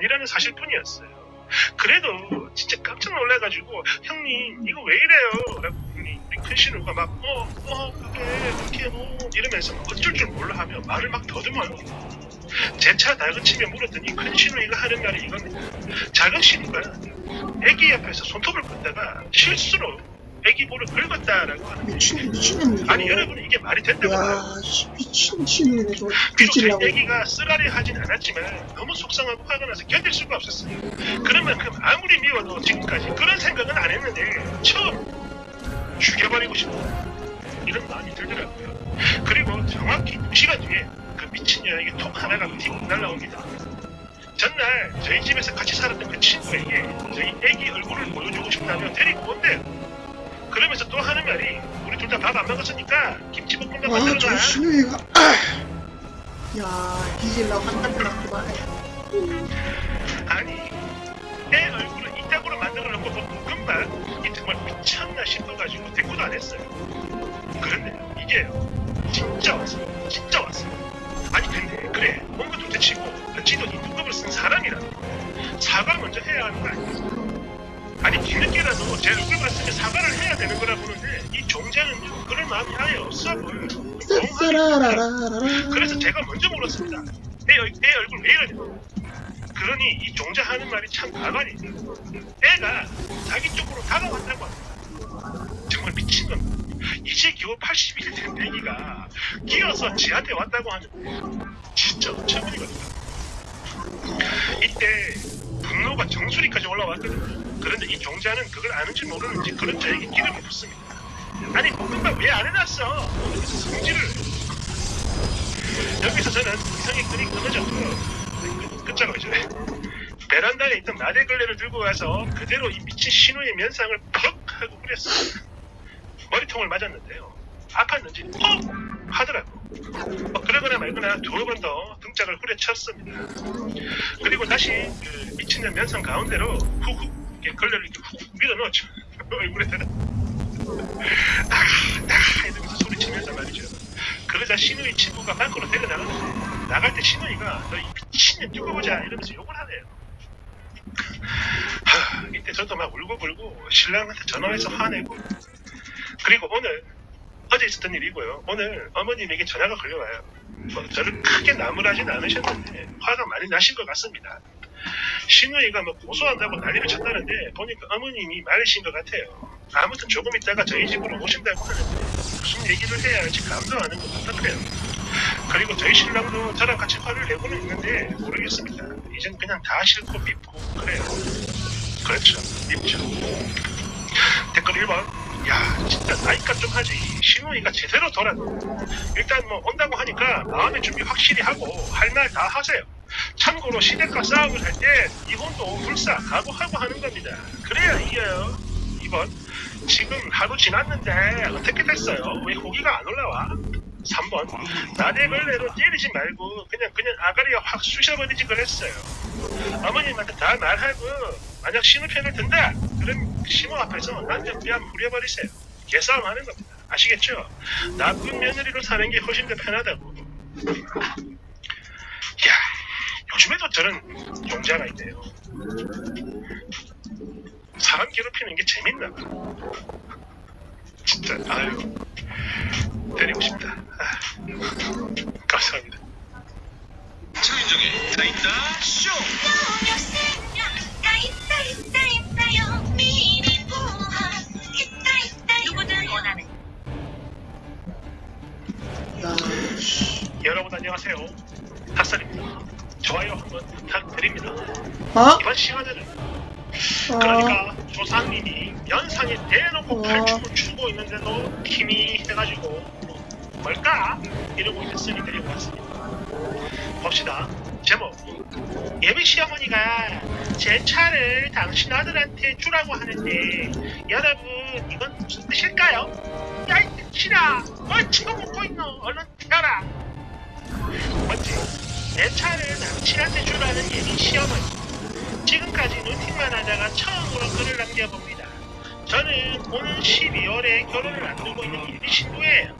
이라는 사실뿐이었어요. 그래도 진짜 깜짝 놀라가지고 형님 이거 왜 이래요? 라고 형님 우리 큰 신우가 막 그게 이렇게 이러면서 어쩔 줄 몰라 하며 말을 막 더듬어요. 제 차 다그치며 물었더니 큰 신우이가 하는 말이 이겁니다. 작은 신우가 애기 옆에서 손톱을 긋다가 실수로 애기 볼을 긁었다라고 하는 미친놈이죠. 아니 여러분 이게 말이 된다고 야, 봐요. 미친놈이네. 저거 비록 뒤질라고. 저희 애기가 쓰라리 하진 않았지만 너무 속상하고 화가 나서 견딜 수가 없었어요. 그런 만큼 아무리 미워도 지금까지 그런 생각은 안 했는데 처음 죽여버리고 싶다 이런 마음이 들더라고요. 그리고 정확히 2시간 뒤에 그 미친 여에게 톡 하나가 틱 날라옵니다. 전날 저희 집에서 같이 살았던 그 친구에게 저희 애기 얼굴을 보여주고 싶다며 데리고 온대요. 그러면서 또 하는 말이 우리 둘 다 밥 안 먹었으니까 김치볶음밥 아, 만들어놔. 저 신우이가. 야, 뒤질라고 한땀 났구만. 아니 내 얼굴을 이따구로 만들어 놓고 볶음밥 이 정말 미쳤나 싶어가지고 대꾸도 안 했어요. 그런데요 이게요 진짜 왔어요. 진짜 왔어요. 아니 근데 그래 뭔가 둘째 치고 지도 이 등급을 쓴 사람이라도 사과 먼저 해야 하는 거 아니야? 아니 뒤늦게라도 제 얼굴 봤으면 사과를 해야 되는 거라 보는데 이 종자는 그럴 마음이 아예 없어 보여요. 쌉싸라라라라. 그래서 제가 먼저 물었습니다. 내 얼굴 왜 이러냐? 그러니 이 종자 하는 말이 참 가관이죠. 애가 자기 쪽으로 다가왔다고 합니다. 정말 미친놈. 이제 겨우 81이 된 애기가 기어서 지한테 왔다고 하는데 진짜 어처구니거든요. 이때 분노가 정수리까지 올라왔거든요. 그런데 이 종자는 그걸 아는지 모르는지 그런 저에게 기름이 붓습니다. 아니 볶음밥 왜 안 해놨어? 여기서 성질을 여기서 저는 이성의 끈이 끊어졌고 끝자고 이제 베란다에 있던 나대걸레를 들고 가서 그대로 이 미친 신우의 면상을 퍽 하고 뿌렸어요. 머리통을 맞았는데요. 아팠는지 퍽 하더라고. 그러거나 말거나 두어 번 더 등짝을 후려쳤습니다. 그리고 다시 그 미친년 면상 가운데로 훅훅 이렇게 걸레를 이렇게 훅 밀어넣었죠. 얼굴에다가 이러면서 소리치면서 말이죠. 그러자 신우이 친구가 밖으로 데려나가는데 나갈 때 신우이가 너 이 미친년 두고 보자 이러면서 욕을 하네요. 이때 저도 막 울고불고 신랑한테 전화해서 화내고 그리고 오늘 어제 있었던 일이고요. 오늘 어머님에게 전화가 걸려와요. 저를 크게 나무라진 않으셨는데 화가 많이 나신 것 같습니다. 신우이가 뭐 고소한다고 난리를 쳤다는데 보니까 어머님이 말리신 것 같아요. 아무튼 조금 있다가 저희 집으로 오신다고 하는데 무슨 얘기를 해야 할지 감도 안 하는 것 같아요. 그리고 저희 신랑도 저랑 같이 화를 내고는 있는데 모르겠습니다. 이젠 그냥 다 싫고 밉고 그래요. 그렇죠. 밉죠. 댓글 1번. 야 진짜 나이값 좀 하지. 신우이가 제대로 돌아도 일단 뭐 온다고 하니까 마음의 준비 확실히 하고 할 말 다 하세요. 참고로 시댁과 싸움을 할 때 이혼도 불사 각오하고 하는 겁니다. 그래야 이겨요. 2번. 지금 하루 지났는데 어떻게 됐어요? 왜 고기가 안 올라와? 3번. 나대걸레로 때리지 말고 그냥 아가리에 확 쑤셔버리지 그랬어요. 어머님한테 다 말하고 만약 신우 편을 든다 그럼 신우 앞에서 남편 뺨 후려버리세요. 개싸움 하는 겁니다. 아시겠죠? 나쁜 며느리로 사는 게 훨씬 더 편하다고. 야 요즘에도 저런 용자가 있네요. 사람 괴롭히는 게 재밌나 봐. 진짜 아유 때리고 싶다. 감사합니다. 최인정의 나있다 쇼. 누구든 원하는 야, 여러분 안녕하세요. 핫살입니다. 좋아요 한번 부탁드립니다. 어? 이번 시간에는 그러니까 조상님이 연상에 대놓고 팔춤을 추고 있는데도 힘이 해가지고 뭘까? 이러고 있으니 데리고 왔습니다. 봅시다. 제목. 예비 시어머니가 제 차를 당신 아들한테 주라고 하는데 여러분 이건 무슨 뜻일까요? 야이 미친아 뭘 지금 먹고 있노? 얼른 튀어라. 번째. 내 차를 남친한테 주라는 예비 시어머니. 지금까지 루팅만 하다가 처음으로 글을 남겨봅니다. 저는 오는 12월에 결혼을 앞두고 있는 예비 신부예요.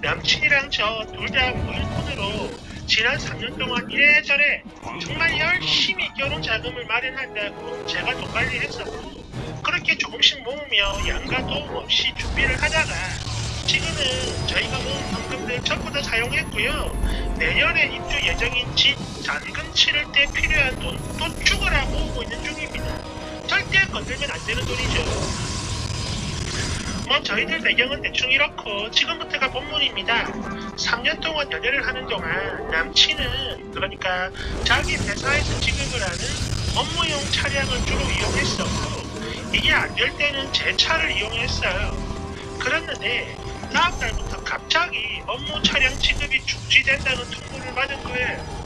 남친이랑 저 둘 다 무인폰으로 지난 3년 동안 이래저래 정말 열심히 결혼 자금을 마련한다고 제가 돈 관리했었고 그렇게 조금씩 모으며 양가 도움 없이 준비를 하다가 지금은 저희가 모은 현금들 전부 다 사용했고요. 내년에 입주 예정인 집 잔금 치를 때 필요한 돈 또 죽어라 모으고 있는 중입니다. 절대 건들면 안 되는 돈이죠. 뭐 저희들 배경은 대충 이렇고 지금부터가 본문입니다. 3년 동안 연애를 하는 동안 남친은 그러니까 자기 회사에서 지급을 하는 업무용 차량을 주로 이용했었고 이게 안 될 때는 제 차를 이용했어요. 그랬는데 다음 달부터 갑자기 업무 차량 지급이 중지된다는 통보를 받은 거예요.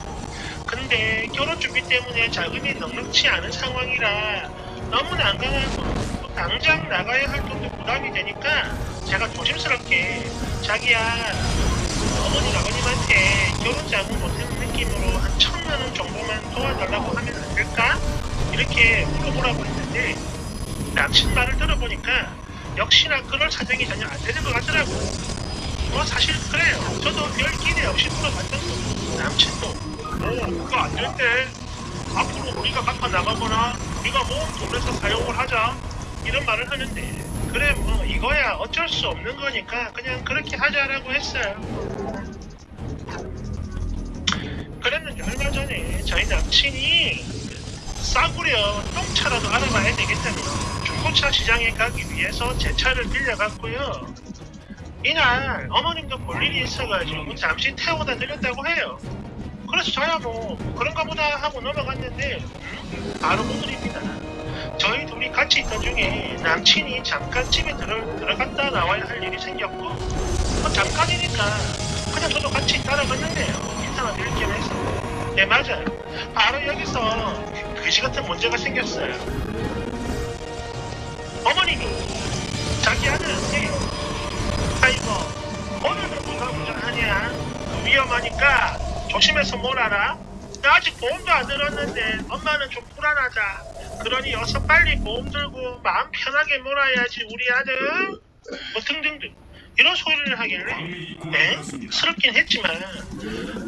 근데 결혼 준비 때문에 자금이 넉넉지 않은 상황이라 너무 난감하고 또 당장 나가야 할 돈도 부담이 되니까 제가 조심스럽게 자기야 어머니 아버님한테 결혼 자금 보태는 느낌으로 한 1,000만 원 정도만 도와달라고 하면 안 될까? 이렇게 물어보라고 했는데 남친 말을 들어보니까 역시나 그럴 사정이 전혀 안 되는 것 같더라고. 뭐 사실 그래요. 저도 별 기대 없이 물어봤던 거고 남친도 그거 안 된대. 앞으로 우리가 갚아 나가거나 우리가 모은 돈에서 사용을 하자 이런 말을 하는데 그래 뭐 이거야 어쩔 수 없는 거니까 그냥 그렇게 하자라고 했어요. 그랬는데 얼마 전에 저희 남친이 싸구려 똥차라도 알아봐야 되겠다며 중고차 시장에 가기 위해서 제 차를 빌려갔고요. 이날 어머님도 볼 일이 있어가지고 잠시 태워다 드렸다고 해요. 그래서 저야 뭐 그런가 보다 하고 넘어갔는데 바로 오늘입니다. 저희 둘이 같이 있던 중에 남친이 잠깐 집에 들어갔다 나와야 할 일이 생겼고 뭐 잠깐이니까 그냥 저도 같이 따라갔는데요. 인사만 드릴 겸 해서. 네 맞아요. 바로 여기서 그지같은 문제가 생겼어요. 어머님이 자기 아들한테 아이고 오늘도 누가 운전하냐 위험하니까 조심해서 몰아라. 나 아직 보험도 안 들었는데 엄마는 좀 불안하다. 그러니 어서 빨리 보험 들고 마음 편하게 몰아야지 우리 아들. 뭐 등등등 이런 소리를 하길래 스럽긴 했지만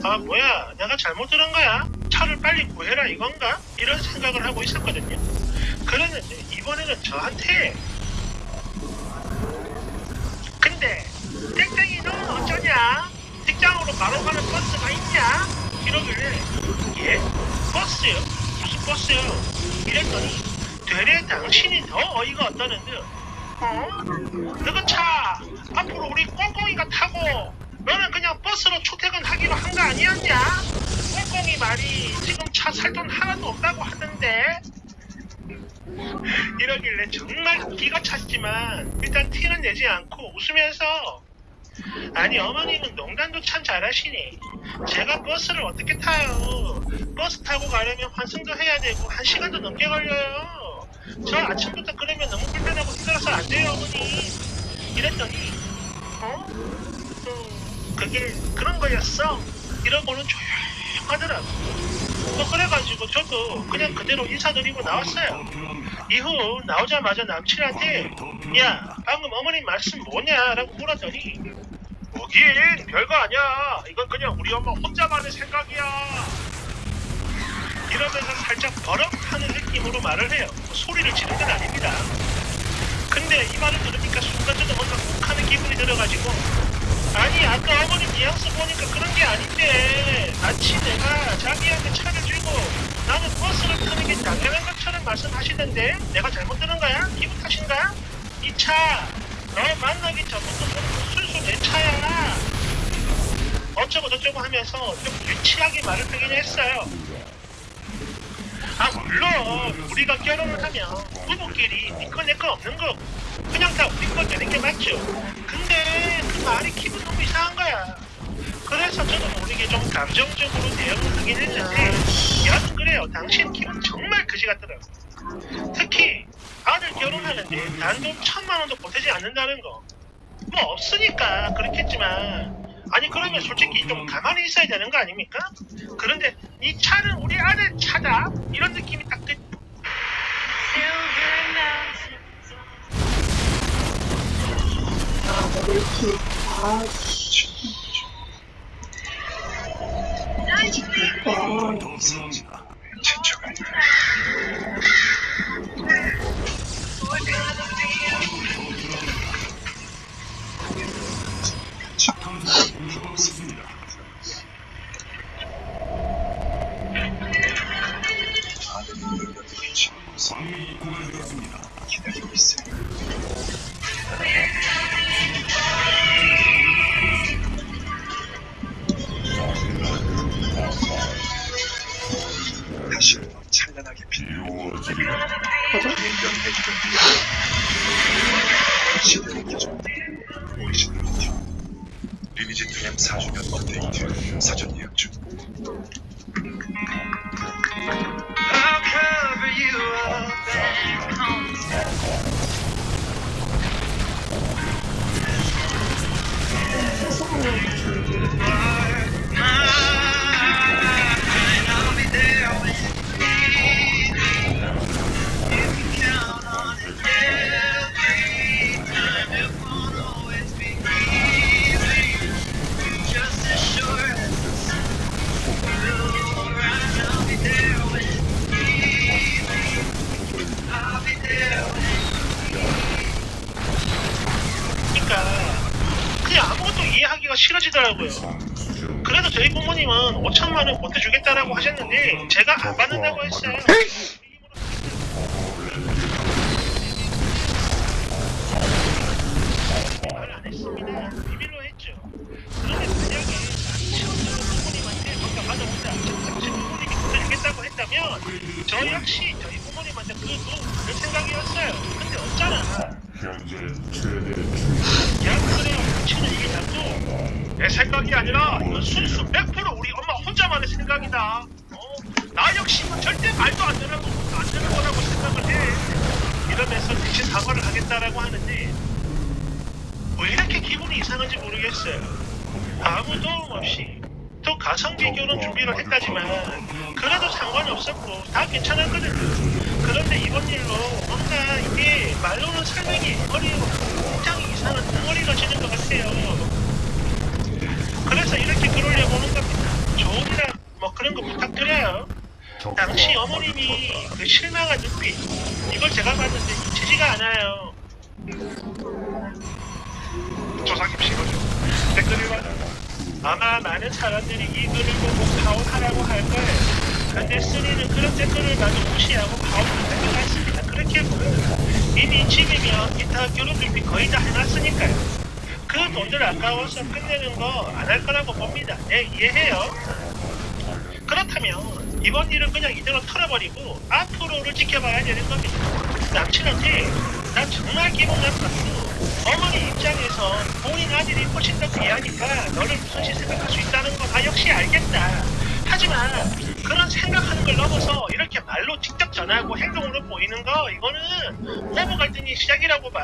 아 뭐야 내가 잘못 들은 거야? 차를 빨리 구해라 이건가? 이런 생각을 하고 있었거든요. 그랬는데 이번에는 저한테 근데 땡땡이 너 어쩌냐? 직장으로 바로 가는 버스가 있냐? 이러길래 예? 버스요? 무슨 버스요? 이랬더니 되레 당신이 더 어이가 없다는 듯 그거 차 앞으로 우리 꽁꽁이가 타고 너는 그냥 버스로 출퇴근하기로 한 거 아니었냐? 꽁꽁이 말이 지금 차 살 돈 하나도 없다고 하던데 이러길래 정말 기가 찼지만 일단 티는 내지 않고 웃으면서 아니 어머님은 농담도 참 잘하시네. 제가 버스를 어떻게 타요? 버스 타고 가려면 환승도 해야 되고 1시간도 넘게 걸려요. 저 아침부터 그러면 너무 불편하고 힘들어서 안 돼요 어머니. 이랬더니 그게 그런 거였어? 이러고는 조용하더라고. 뭐 그래가지고 저도 그냥 그대로 인사드리고 나왔어요. 이후 나오자마자 남친한테 야 방금 어머님 말씀 뭐냐 라고 물었더니 뭐긴 별거 아니야. 이건 그냥 우리 엄마 혼자만의 생각이야. 이러면서 살짝 버럭하는 느낌으로 말을 해요. 소리를 지른 건 아닙니다. 근데 이 말을 들으니까 순간 저도 뭔가 욱하는 기분이 들어가지고 아니 아까 어머님 뉘앙스 보니까 그런 게 아닌데 마치 내가 자기한테 차를 주고 나는 버스를 타는 게 당연한 것처럼 말씀하시던데 내가 잘못 들은 거야? 기분 탓인가? 이 차 너 만나기 전부터 순수 내 차야. 어쩌고 저쩌고 하면서 좀 유치하게 말을 하긴 했어요. 아 물론 우리가 결혼을 하면 부부끼리 니꺼 내꺼 없는 거 그냥 다 우리 거 되는 게 맞죠. 근데 그 말이 기분 너무 이상한 거야. 그래서 저도 모르게 좀 감정적으로 대응을 하긴 했는데 여하튼 그래요. 당신 기분 정말 그지 같더라고. 특히 아들 결혼하는데 단돈 1,000만 원도 보태지 않는다는 거 뭐 없으니까 그렇겠지만 아니 그러면 솔직히 좀 가만히 있어야 되는 거 아닙니까? 그런데 이 차는 우리 아들 차다 이런 느낌이 딱 들. 아, 왜 이렇게 아 씨. 기다리고 있어요. 다시 한번 찬란하게 빛나는 가자. 명해주는 시대를 켜줘. 오리지널 미디어 리니지 2M 4주년 업데이트 사전 예약 중. I'll cover you up and come. I'll be there when you need me. You can count on it every time. It won't always be easy. Just as sure as the sun will rise. I'll be there when you need me. I'll be there when you need me. 그러니까 그냥 아무것도 이해하기가 싫어지더라고요. 그래도 저희 부모님은 5천만 원 보태주겠다라고 하셨는데 제가 안 받는다고 했어요. 말 안 했습니다. 비밀로 했죠. 그런데 만약에 치워주는 부모님한테 뭔가 받아본다. 당신 부모님이 보태주겠다고 했다면 저 역시 저희 부모님한테 그 돈 받을 생각이었어요. 근데 없잖아. 야 그래요. 당신은 이게 나도 내 생각이 아니라 이건 순수 100% 우리 엄마 혼자만의 생각이다. 나 역시 절대 말도 안 되는 거라고 생각을 해. 이러면서 대신 사과를 하겠다라고 하는데 왜 이렇게 기분이 이상한지 모르겠어요. 아무 도움 없이 또 가성비 결혼 준비를 했다지만 그래도 상관없었고 다 괜찮았거든요. 그런데 이번 일로 뭔가 이게 말로는 설명이 어려워. 굉장히 이상한 덩어리가 지는 것 같아요. 그래서 이렇게 글 올려보는 겁니다. 좋으리라 뭐 그런 거 부탁드려요. 당시 어머님이 그 실망한 눈빛 이걸 제가 봤는데 잊히지가 않아요. 조상님 씨거죠. 댓글을 봐요. 아마 많은 사람들이 이 글을 보고 파혼하라고 할 거예요. 근데 쓰리는 그런 댓글을 마저 무시하고 파혼한다는 것 같습니다. 그렇게 보여요. 이미 집이면 기타 결혼 준비 거의 다 해놨으니까요. 그 돈을 아까워서 끝내는 거 안 할 거라고 봅니다. 네, 이해해요. 그렇다면 이번 일은 그냥 이대로 털어버리고 앞으로를 지켜봐야 되는 겁니다. 남친한테 난 정말 기분 나빴고 어머니 입장에서 본인 아들이 훨씬 더 귀하니까 너를 우선시 생각할 수 있다는 거 다 역시 알겠다. 하지만 그런 생각하는 걸 넘어서 이렇게 말로 직접 전하고 행동으로 보이는 거 이거는 부부 갈등의 시작이라고 봐.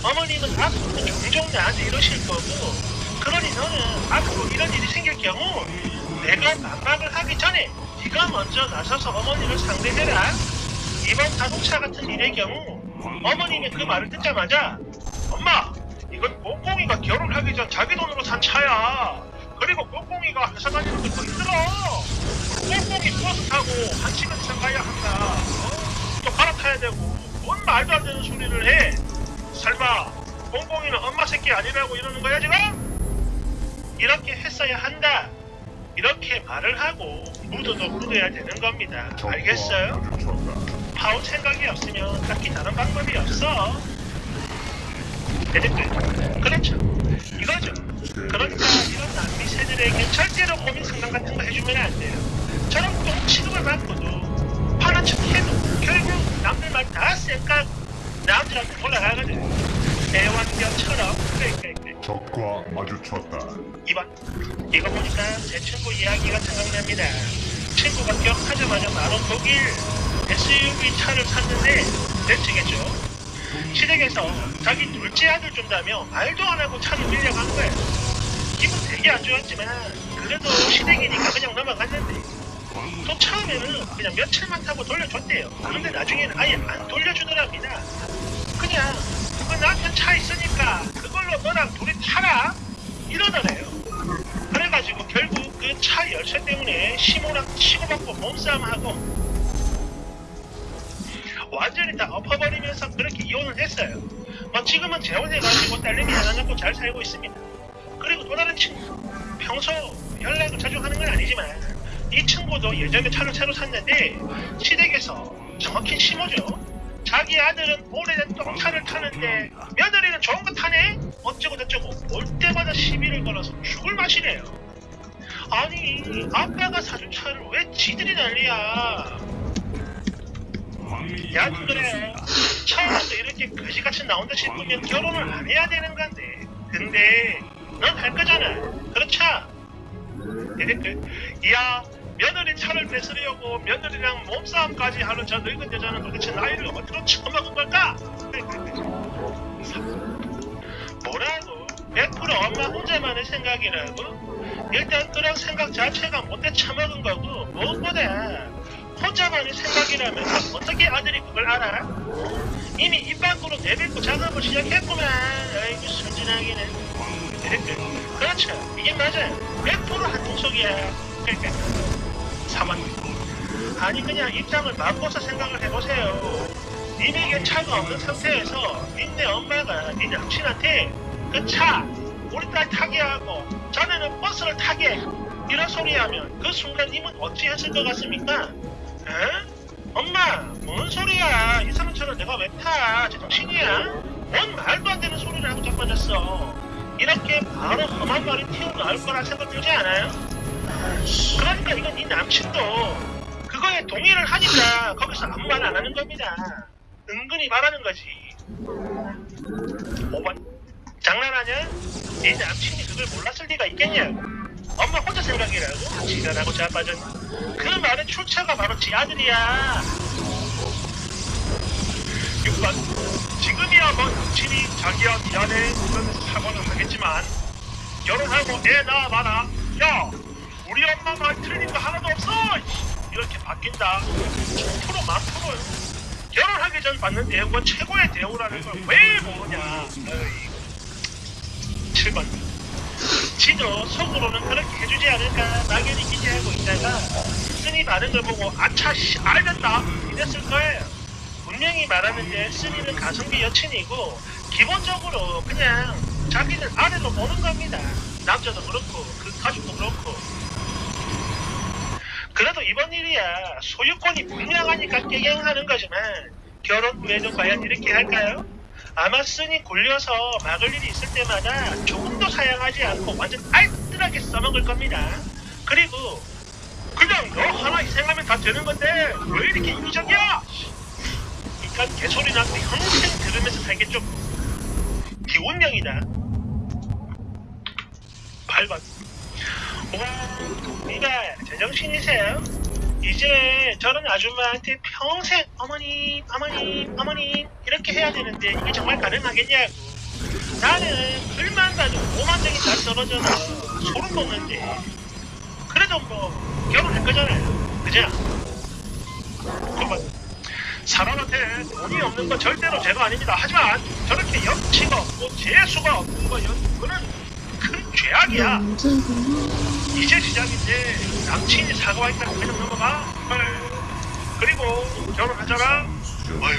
어머님은 앞으로 종종 나한테 이러실 거고 그러니 너는 앞으로 이런 일이 생길 경우 내가 반박을 하기 전에 네가 먼저 나서서 어머니를 상대해라. 이번 자동차 같은 일의 경우 어머님이 그 말을 듣자마자 엄마 이건 꽁꽁이가 결혼하기 전 자기 돈으로 산 차야. 그리고 꽁꽁이가 회사 다니는 게 더 힘들어. 꽁꽁이 버스 타고 1시간 이상 가야 한다. 또 갈아타야 되고 뭔 말도 안 되는 소리를 해. 설마 꽁꽁이는 엄마 새끼 아니라고 이러는 거야 지금? 이렇게 했어야 한다. 이렇게 말을 하고 묻어도 묻어야 되는 겁니다. 알겠어요? 파혼 생각이 없으면 딱히 다른 방법이 없어. 대댓글 그렇죠. 이거죠. 그러니까 이런 남미 새들에게 절대로 고민 상담 같은 거 해주면 안 돼요. 저런 똥 취급을 받고도 파란 척 해도 결국 남들 말 다 쌩까 남들한테 올라가거든. 대왕견처럼 그래. 적과 마주쳤다. 이거 보니까 제 친구 이야기가 생각납니다. 친구가 기억하자마자 바로 독일 SUV 차를 샀는데 렌트겠죠. 시댁에서 자기 둘째 아들 준다며 말도 안 하고 차를 빌려간 거예요. 기분 되게 안 좋았지만 그래도 시댁이니까 그냥 넘어갔는데 또 처음에는 그냥 며칠만 타고 돌려줬대요. 그런데 나중에는 아예 안 돌려주더랍니다. 그냥 그 남편 차 있으니까 그걸로 너랑 둘이 타라 이러더래요. 그래가지고 결국 그 차 열쇠 때문에 시모랑 치고받고 몸싸움하고 완전히 다 엎어버리면서 그렇게 이혼을 했어요. 뭐 지금은 재혼해가지고 딸내미 하나 낳고 잘 살고 있습니다. 그리고 또 다른 친구 평소 연락을 자주 하는 건 아니지만 이 친구도 예전에 차를 새로 샀는데 시댁에서 입장에서 정확히 심오죠. 자기 아들은 오래된 똥차를 타는데 며느리는 좋은 거 타네? 어쩌고 저쩌고 올 때마다 시비를 걸어서 죽을 맛이래요. 아니 아빠가 사준 차를 왜 지들이 난리야. 야 그래 처음부터 이렇게 거지같이 나온다 싶으면 결혼을 안 해야 되는 건데 근데 넌 할 거잖아. 그렇죠? 댓글 이야 며느리 차를 뺏으려고 며느리랑 몸싸움까지 하는 저 늙은 여자는 도대체 나이를 어디로 처먹은 걸까? 뭐라고? 100% 엄마 혼자만의 생각이라고? 일단 그런 생각 자체가 못돼 처먹은 거고 무엇보다 혼자만의 생각이라면서 어떻게 아들이 그걸 알아? 이미 입 밖으로 내뱉고 작업을 시작했구만. 아이고 순진하기는. 그렇죠. 이게 맞아요. 100% 한통속이야. 그러니까 3만 아니 그냥 입장을 바꿔서 생각을 해보세요. 님에게 차가 없는 상태에서 니네 엄마가 니 남친한테 그 차 우리 딸 타게 하고 자네는 버스를 타게 이런 소리 하면 그 순간 님은 어찌 했을 것 같습니까? 에? 엄마 뭔 소리야 이 사람처럼 내가 왜 타? 제정신이야? 뭔 말도 안 되는 소리를 하고 자빠졌어. 이렇게 바로 험한 말이 튀어나올 거라 생각 들지 않아요? 그러니까 이건 네 남친도 그거에 동의를 하니까 거기서 아무 말 안 하는 겁니다. 은근히 말하는 거지. 5번 장난하냐? 네 남친이 그걸 몰랐을 리가 있겠냐고. 엄마 혼자 생각이라고? 지랄하고 자빠졌네. 그 말의 출처가 바로 지 아들이야. 6번 지금이야 뭐 남친이 자기야 미안해 그러면서 사과는 하겠지만 결혼하고 애 낳아봐라. 야 우리 엄마 말 틀린 거 하나도 없어. 이렇게 바뀐다. 10% 만프로요. 결혼하기 전 받는 대우가 최고의 대우라는 걸 왜 모르냐. 7번 지도 속으로는 그렇게 해주지 않을까 막연히 기대하고 있다가 쓴이 말하는 걸 보고 아차 씨 알겠다 이랬을 거예요. 분명히 말하는데 쓴이는 가성비 여친이고 기본적으로 그냥 자기는 아래로 보는 겁니다. 남자도 그렇고 그 가족도 그렇고. 그래도 이번 일이야 소유권이 분명하니까 깨갱하는 거지만 결혼 후에도 과연 이렇게 할까요? 아마 쓴이 굴려서 막을 일이 있을 때마다 조금도 사양하지 않고 완전 알뜰하게 써먹을 겁니다. 그리고 그냥 너 하나 희생하면 다 되는 건데 왜 이렇게 이기적이야? 이깟 개소리나 평생 들으면서 살겠죠. 기운명이다. 8번 와, 니가 제정신이세요? 이제 저런 아줌마한테 평생 어머님, 어머님, 어머님 이렇게 해야 되는데 이게 정말 가능하겠냐고. 나는 글만 봐도 오만정이 다 떨어져서 소름 돋는데 그래도 뭐 결혼할 거잖아요. 그죠? 9번 사람한테 돈이 없는 건 절대로 죄가 아닙니다. 하지만 저렇게 염치가 없고 재수가 없는 거는 큰 죄악이야. 이제 시작인데 남친이 사과했다고 그냥 넘어가? 그리고 결혼하잖아? 아유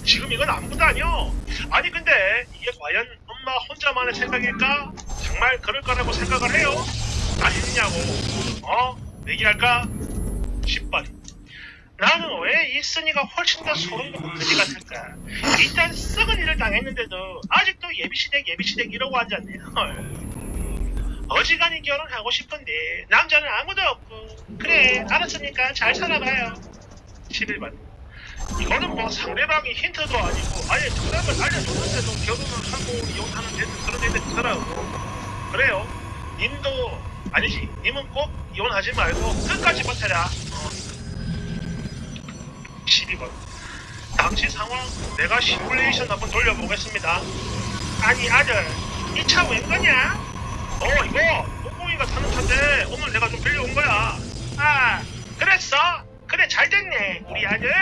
지금 이건 아무것도 아니요. 아니 근데 이게 과연 엄마 혼자만의 생각일까? 정말 그럴 거라고 생각을 해요? 아니냐고. 얘기할까? 10번 나는 왜 이 쓴이가 훨씬 더 소름 돋고 그지 같을까? 일단 썩은 일을 당했는데도 아직도 예비시댁 이러고 앉았네. 헐. 어지간히 결혼하고 싶은데 남자는 아무도 없고 그래 알았으니까 잘 살아봐요. 11번 이거는 뭐 상대방이 힌트도 아니고 아예 정답을 알려줬는데도 결혼을 하고 이혼하는 데는 그런 애들 있더라고. 그래요 님도 아니지 님은 꼭 이혼하지 말고 끝까지 버텨라. 12번 당시 상황 내가 시뮬레이션 한번 돌려보겠습니다. 아니 아들 이 차 웬 거냐? 이거 뽕뽕이가 타는 차인데 오늘 내가 좀 빌려온 거야. 아 그랬어? 그래 잘됐네. 우리 아들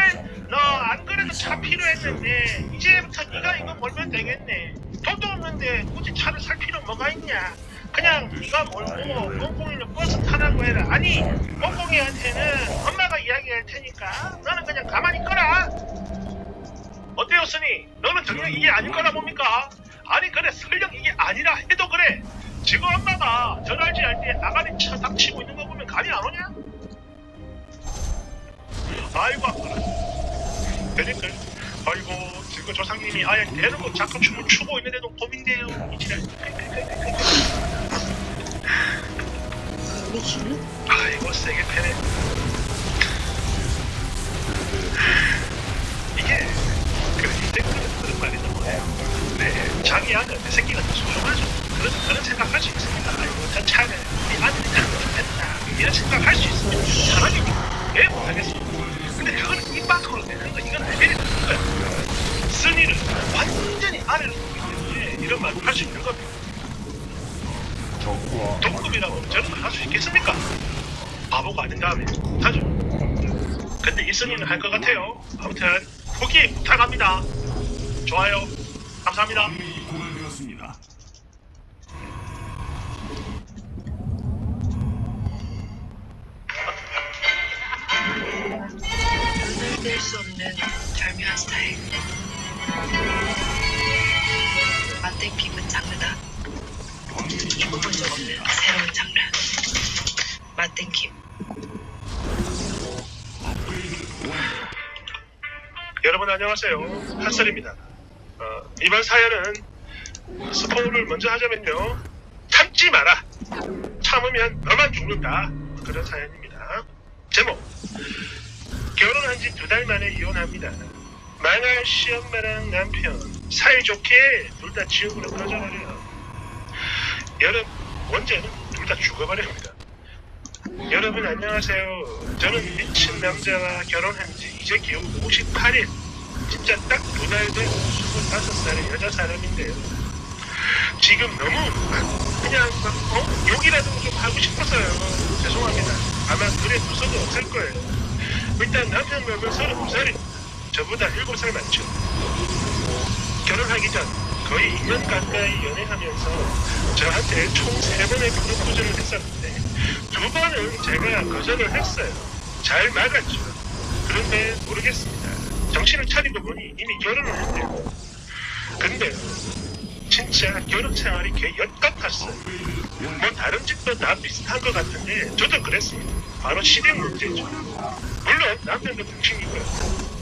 너 안 그래도 차 필요했는데 이제부터 네가 이거 몰면 되겠네. 돈도 없는데 굳이 차를 살 필요 뭐가 있냐. 그냥 네가 몰고 뽕뽕이는 버스 타라고 해라. 아니 뽕뽕이한테는 엄마가 이야기할 테니까 너는 그냥 가만히 있거라. 어때요 쓰니? 너는 정녕 이게 아닐 거라 봅니까? 아니 그래 설령 이게 아니라 해도 그래 지금 엄마가 전화할지 할 때 아가리 차 닥치고 있는 거 보면 감이 안 오냐? 아이고 아파라. 그러니까 아이고 지금 조상님이 아예 대놓고 자꾸 춤을 추고 있는데도 고민돼요. 이지랄. 우리 지는 아이고 세게 패네. 이게 이때 그런 말이죠. 네, 자기 아들 내 새끼가 더 소중하죠. 그런 생각할 수 있습니다. 아이고 저 차는 이 아들이 잘못했다 이런 생각할 수 있습니다. 사람이 왜 못하겠어. 근데 그거는 입 밖으로 내는 거 이건 알게 거야. 쓴이를 완전히 아래로 보기 때문에 이런 말을 할 수 있는 겁니다. 적과 동급이라고 저는 할 수 있겠습니까? 바보가 아닌 다음에 하죠. 근데 이 쓴이는 할 것 같아요. 아무튼 후기 부탁합니다. 좋아요. 감사합니다. 눈을 뗄 수 없는 절묘한 스타일. 맛땡김은 장르다. 죽어본 적 없는 새로운 장르. 맛땡김. 여러분 안녕하세요. 핫설입니다. 이번 사연은 스포를 먼저 하자면요. 참지 마라. 참으면 너만 죽는다. 그런 사연입니다. 제목. 결혼한 지 2달 만에 이혼합니다. 망할 시엄마랑 남편 사이좋게 둘 다 지옥으로 꺼져버려요. 여러분 원제는 둘 다 죽어버립니다. 여러분 안녕하세요. 저는 미친 남자와 결혼한 지 이제 겨우 58일. 진짜 딱 2달 된 25살의 여자 사람인데요. 지금 너무 그냥 욕이라도 좀 하고 싶어서요. 죄송합니다. 아마 눈에 두서도 없을 거예요. 일단 남편 놈은 32살이 저보다 7살 많죠. 결혼하기 전 거의 2년 가까이 연애하면서 저한테 총 3번의 프로포즈를 했었는데 2번은 제가 거절을 했어요. 잘 막았죠. 그런데 모르겠습니다. 정신을 차리고 보니 이미 결혼을 했대요. 근데 진짜 결혼 생활이 개 엿같았어요. 뭐 다른 집도 다 비슷한 것 같은데 저도 그랬습니다. 바로 시댁 문제죠. 물론 남편도 등신이고요.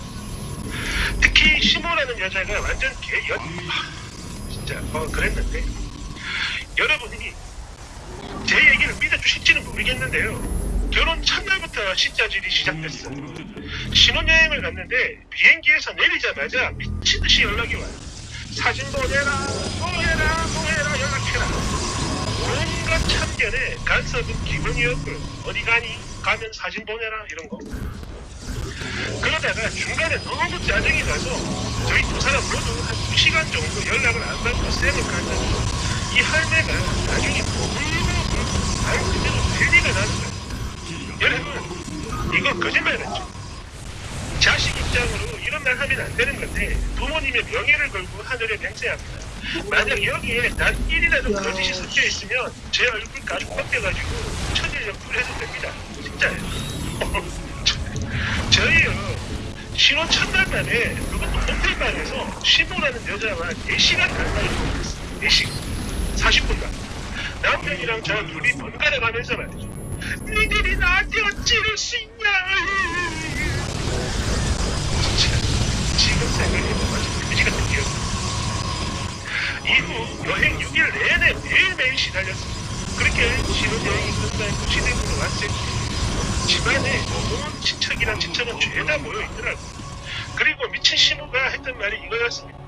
특히 시모라는 여자가 완전 개엿 진짜 그랬는데 여러분이 제 얘기를 믿어주실지는 모르겠는데요. 결혼 첫날부터 신짜질이 시작됐어요. 신혼여행을 갔는데 비행기에서 내리자마자 미친듯이 연락이 와요. 사진 보내라 뭐해라 연락해라. 온갖 참견에 간섭은 기본이었고요. 어디 가니? 가면 사진 보내라 이런 거. 그러다가 중간에 너무 짜증이 나서 저희 2사람 모두 한 2시간 정도 연락을 안 받고 쌤을 갔는데 이 할매가 나중에 울고 말 그대로 들리가 나는 거예요. 여러분 이거 거짓말이죠. 자식 입장으로 이런 말 하면 안 되는 건데 부모님의 명예를 걸고 하늘에 맹세합니다. 만약 여기에 단 1이라도 거짓이 섞여 있으면 제 얼굴까지 벗겨가지고 천일염불 해도 됩니다. 진짜요. 저희요 신혼 첫날 만에 그것도 호텔방에서 시모라는 여자와 4시간 가까이 보냈어요. 4시간 40분간 남편이랑 저 둘이 번갈아 가면서 말이죠. 니들이 나한테 어찌를 수 있냐. 진짜 지금 생각해보면 아주 그지 같은 기억. 이후 여행 6일 내내 매일매일 시달렸습니다. 그렇게 신혼여행이 끝나고 시댁으로 왔을 때 집안에 온 친척이랑 친척은 죄다 모여있더라고. 그리고 미친 시모가 했던 말이 이거였습니다.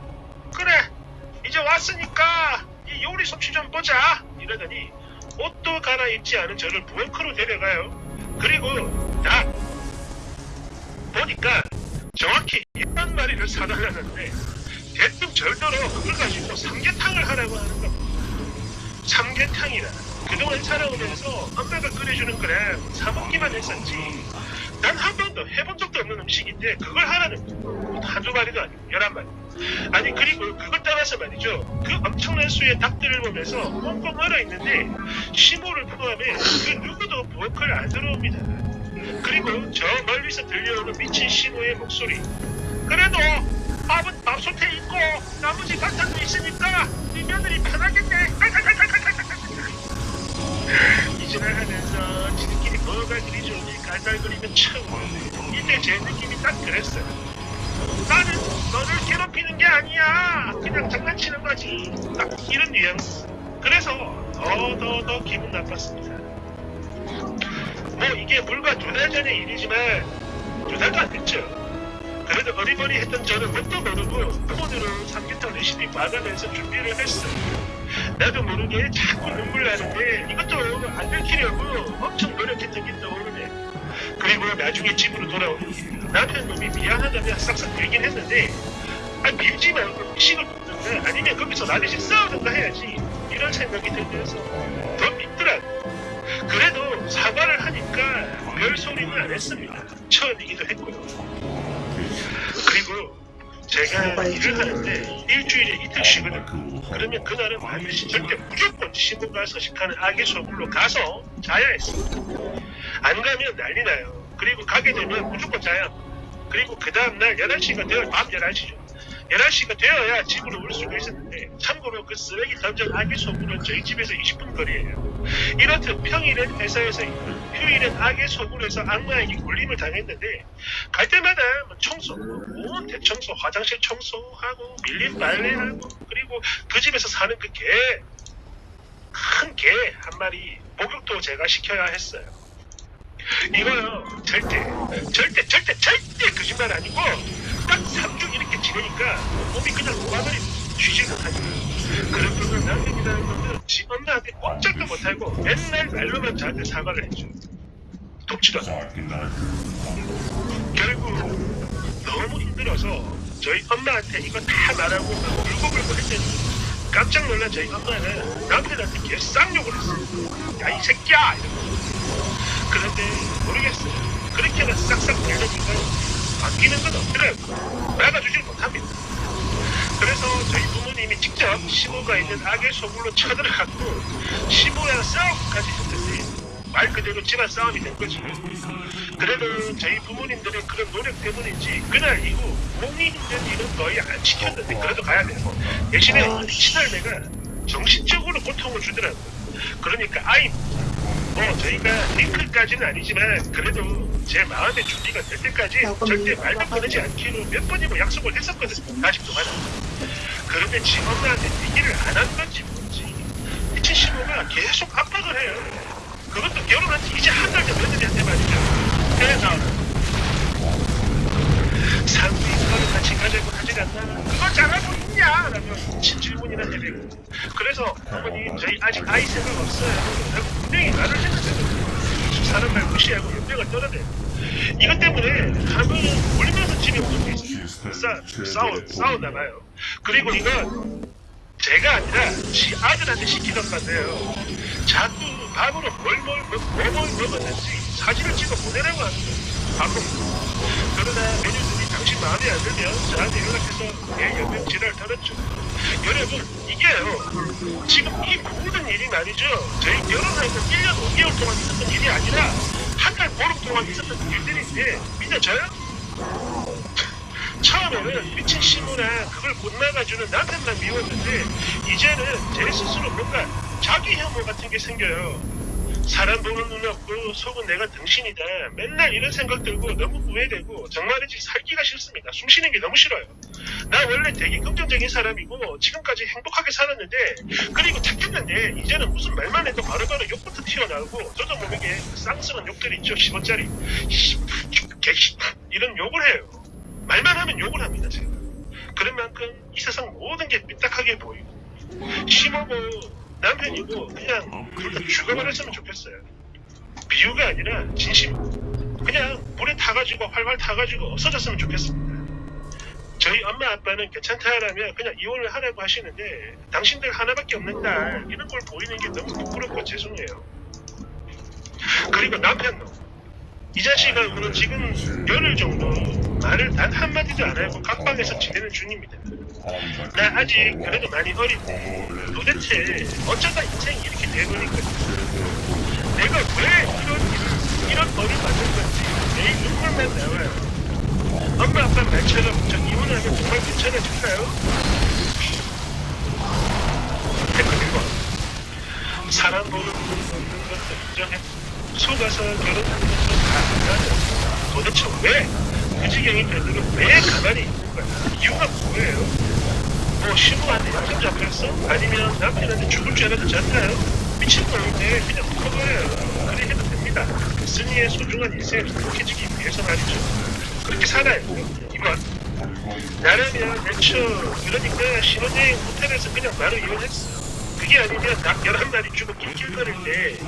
그래 이제 왔으니까 이 요리 솜씨 좀 보자 이러더니 옷도 갈아입지 않은 저를 부엌으로 데려가요. 그리고 나 보니까 정확히 이런 마리를 사달라는데 대뜸 절더러 그걸 가지고 삼계탕을 하라고 하는 겁니다. 삼계탕이라 그동안 살아오면서 엄마가 끓여주는 거래 사먹기만 했었지 난 한 번도 해본 적도 없는 음식인데 그걸 하라는 거야. 한두 마리도 아니고 11마리. 아니 그리고 그걸 따라서 말이죠. 그 엄청난 수의 닭들을 보면서 꽁꽁 얼어있는데 시모를 포함해 그 누구도 부엌을 안 들어옵니다. 그리고 저 멀리서 들려오는 미친 시모의 목소리. 그래도 밥은 밥솥에 있고 나머지 반찬도 있으니까 네 며느리 편하겠네. 이진을 하면서 지들끼리 뭐가 그리 좋으니 깔깔거리면 참 이때 제 느낌이 딱 그랬어요. 나는 너를 괴롭히는 게 아니야. 그냥 장난치는 거지. 딱 이런 뉘앙스. 그래서 더 기분 나빴습니다. 뭐 이게 불과 2달 전의 일이지만 2달도 안 됐죠. 그래도 어리버리했던 저는 뭣도 모르고 폰으로 삼계탕 레시피 받아내서 준비를 했어. 나도 모르게 자꾸 눈물 나는데 이것도 안 들키려고 엄청 노력했던 게 떠오르네. 그리고 나중에 집으로 돌아오니 남편 놈이 미안하다며 싹싹 빌긴 했는데 밀지 말고 식을 붓든가 아니면 거기서 나대신 싸우든가 해야지 이런 생각이 들면서 더 밉더라고. 그래도 사과를 하니까 별 소리는 안 했습니다. 처음이기도 했고요. 그리고 제가 일을 하는데 일주일에 이틀 쉬거든요. 그러면 그날은 반드시 절대 무조건 신부가 서식하는 악의 소굴로 가서 자야 했습니다. 안 가면 난리 나요. 그리고 가게 되면 무조건 자야 합니다. 그리고 그 다음날 11시가 되어 밤 11시죠. 11시가 되어야 집으로 올 수가 있었는데 참고로 그 쓰레기 던전 악의 소굴은 저희 집에서 20분 거리예요. 이렇듯 평일엔 회사에서 일하고 휴일엔 악의 소굴에서 악마에게 굴림을 당했는데 갈 때마다 뭐 청소, 온 대청소, 화장실 청소하고 밀린 빨래하고 그리고 그 집에서 사는 그 큰 개 한 마리 목욕도 제가 시켜야 했어요. 이거요 절대 거짓말 아니고 딱 3주 이렇게 지내니까 몸이 그냥 녹아버리 쉬지 못하니까 그런 거는 남편이라는 거는 지 엄마한테 꼼짝도 못하고 맨날 말로만 저한테 사과를 해줘. 돕지도 않고 결국 너무 힘들어서 저희 엄마한테 이거 다 말하고 울고불고 했더니 깜짝 놀란 저희 엄마는 남편한테 개 쌍욕을 했어요. 야 이 새끼야 이러면서. 그런데 모르겠어요. 그렇게나 싹싹 빌려니까 바뀌는 건 없더라고요. 막아주질 못합니다. 그래서 저희 부모님이 직접 시모가 있는 악의 소굴로 쳐들어갔고 시모랑 싸움까지 했는데 말 그대로 집안 싸움이 된 거지. 그래도 저희 부모님들의 그런 노력 때문인지 그날 이후 몸이 힘든 일은 거의 안 시켰는데 그래도 가야 돼요. 대신에 친할매가 정신적으로 고통을 주더라고요. 그러니까 저희가 링크까지는 아니지만 그래도 제 마음의 준비가 될 때까지 절대 말도 꺼내지 않기로 몇 번이고 약속을 했었거든요. 아직도 말이야. 그런데 지 엄마한테 얘기를 안 한 건지 뭔지 미친 신부가 계속 압박을 해요. 그것도 결혼한 지 이제 한 달 된 며느리한테 말이죠. 그래서 산부인과를 같이 가자고 하지 않나? 그걸 잘하고 있냐? 라며 질문이나 해대고. 그래서 어머니 저희 아직 아이 생각 없어요. 라고 분명히 말을 했는데도 사람 말 무시하고 연명을 떨어대요. 이것 때문에 가면 울면서 집에 오는 게 있어요. 싸웠나 봐요. 그리고 이건 제가 아니라 지 아들한테 시키던 건데요. 자꾸 밥으로 뭘 먹었는지 사진을 찍어 보내라고 하는 거예요. 그러다 메뉴들이 당신 마음에 안 들면 저한테 연락해서 내 연명 지랄 털었죠. 여러분 이게요 지금 이 모든 일이 말이죠 저희 결혼해서 1년 5개월 동안 있었던 일이 아니라 한 달 보름 동안 있었던 일들인데 믿어져요? 처음에는 미친 시무나 그걸 못 막아주는 남편만 미웠는데 이제는 제 스스로 뭔가 자기 혐오 같은 게 생겨요. 사람 보는 눈 없고 속은 내가 당신이다. 맨날 이런 생각 들고 너무 후회되고 정말이지 살기가 싫습니다. 숨 쉬는 게 너무 싫어요. 나 원래 되게 긍정적인 사람이고 지금까지 행복하게 살았는데 그리고 착했는데 이제는 무슨 말만 해도 바로바로 욕부터 튀어나오고 저도 모르게 쌍스러운 욕들 있죠. 10원짜리 개씨 이런 욕을 해요. 말만 하면 욕을 합니다. 제가. 그런 만큼 이 세상 모든 게 삐딱하게 보이고 심하고 남편이고 그냥 둘 다 죽어버렸으면 좋겠어요. 비유가 아니라 진심. 그냥 물에 타가지고 활활 타가지고 없어졌으면 좋겠습니다. 저희 엄마 아빠는 괜찮다라면 그냥 이혼을 하라고 하시는데 당신들 하나밖에 없는 딸 이런 걸 보이는 게 너무 부끄럽고 죄송해요. 그리고 남편도 이 자식하고는 지금 열흘 정도 말을 단 한마디도 안 하고 각방에서 지내는 중입니다. 나 아직 그래도 많이 어린데 도대체 어쩌다 인생이 이렇게 돼버린 거지. 내가 왜 이런 벌을 받는 건지 매일 눈물만 나와요. 엄마 아빠 말처럼 저 이혼하면 정말 괜찮아질까요? 댓글 읽어. 사람 보는 눈 없는 것도 인정해. 속아서 결혼하는 것도 다 안가죠. 도대체 왜? 최지경이 걔들은 왜 가만히 있는 거야? 이유가 뭐예요? 뭐 시부한테 약점 잡혔어? 아니면 남편한테 죽을 줄 알아서 잤나요? 미친 놈인데 그냥 묶어버려요. 그래 해도 됩니다. 스니의 소중한 인생을 행복해지기 위해서 말이죠. 그렇게 살아요. 이건 나라면 애초 그러니까 신혼여행 호텔에서 그냥 바로 이혼했어. 그게 아니면 닭 11마리 주고 낄낄거릴 때